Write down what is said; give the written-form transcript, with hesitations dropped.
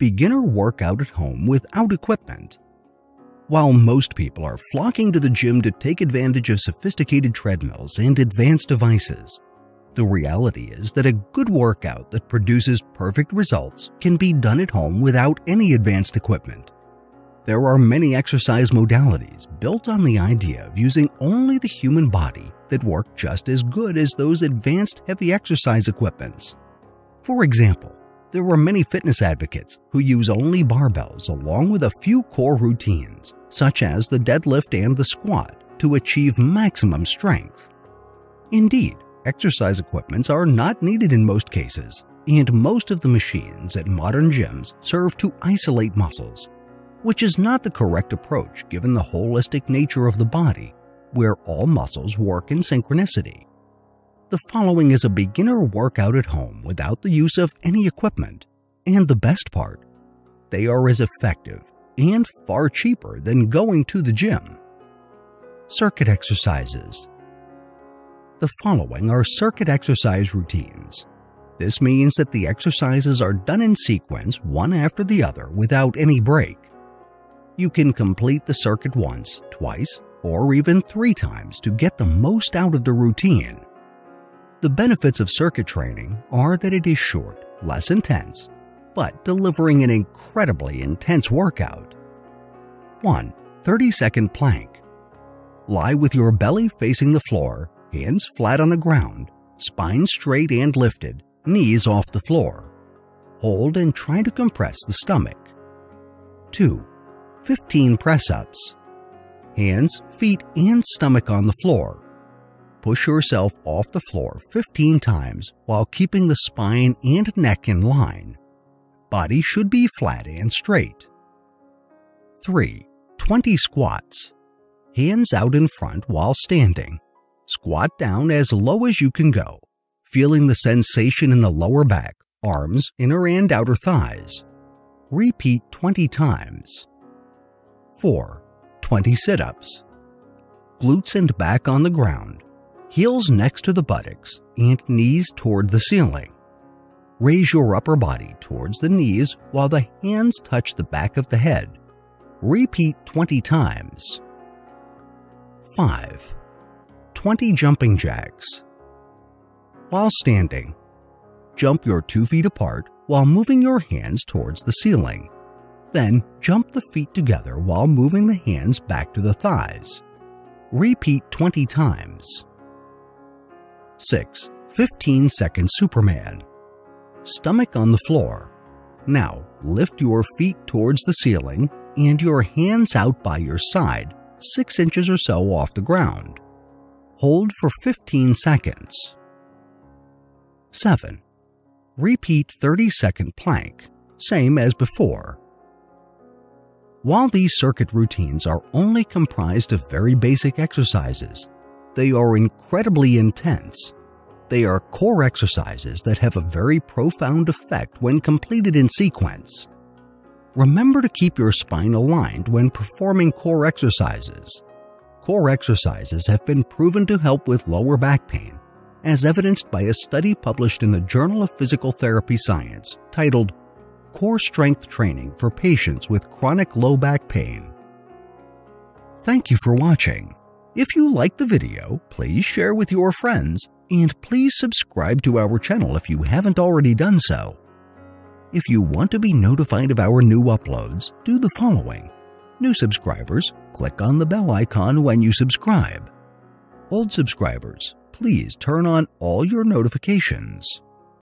beginner workout at home without equipment. While most people are flocking to the gym to take advantage of sophisticated treadmills and advanced devices, the reality is that a good workout that produces perfect results can be done at home without any advanced equipment. There are many exercise modalities built on the idea of using only the human body that work just as good as those advanced heavy exercise equipments. For example, there are many fitness advocates who use only barbells along with a few core routines, such as the deadlift and the squat, to achieve maximum strength. Indeed, exercise equipments are not needed in most cases, and most of the machines at modern gyms serve to isolate muscles, which is not the correct approach given the holistic nature of the body, where all muscles work in synchronicity. The following is a beginner workout at home without the use of any equipment, and the best part, they are as effective and far cheaper than going to the gym. Circuit exercises. The following are circuit exercise routines. This means that the exercises are done in sequence one after the other without any break. You can complete the circuit once, twice, or even 3 times to get the most out of the routine. The benefits of circuit training are that it is short, less intense, but delivering an incredibly intense workout. 1. 30-second plank. Lie with your belly facing the floor, hands flat on the ground, spine straight and lifted, knees off the floor. Hold and try to compress the stomach. 2. 15 press-ups. Hands, feet, and stomach on the floor. Push yourself off the floor 15 times while keeping the spine and neck in line. Body should be flat and straight. 3. 20 squats. Hands out in front while standing. Squat down as low as you can go, feeling the sensation in the lower back, arms, inner and outer thighs. Repeat 20 times. 4. 20 sit-ups. Glutes and back on the ground. Heels next to the buttocks and knees toward the ceiling. Raise your upper body towards the knees while the hands touch the back of the head. Repeat 20 times. 5. 20 jumping jacks. While standing, jump your 2 feet apart while moving your hands towards the ceiling. Then jump the feet together while moving the hands back to the thighs. Repeat 20 times. 6. 15-second Superman. Stomach on the floor. Now lift your feet towards the ceiling and your hands out by your side, 6 inches or so off the ground. Hold for 15 seconds. 7. Repeat 30-second plank, same as before. While these circuit routines are only comprised of very basic exercises, they are incredibly intense. They are core exercises that have a very profound effect when completed in sequence. Remember to keep your spine aligned when performing core exercises. Core exercises have been proven to help with lower back pain, as evidenced by a study published in the Journal of Physical Therapy Science titled Core Strength Training for Patients with Chronic Low Back Pain. Thank you for watching. If you liked the video, please share with your friends, and please subscribe to our channel if you haven't already done so. If you want to be notified of our new uploads, do the following. New subscribers, click on the bell icon when you subscribe. Old subscribers, please turn on all your notifications.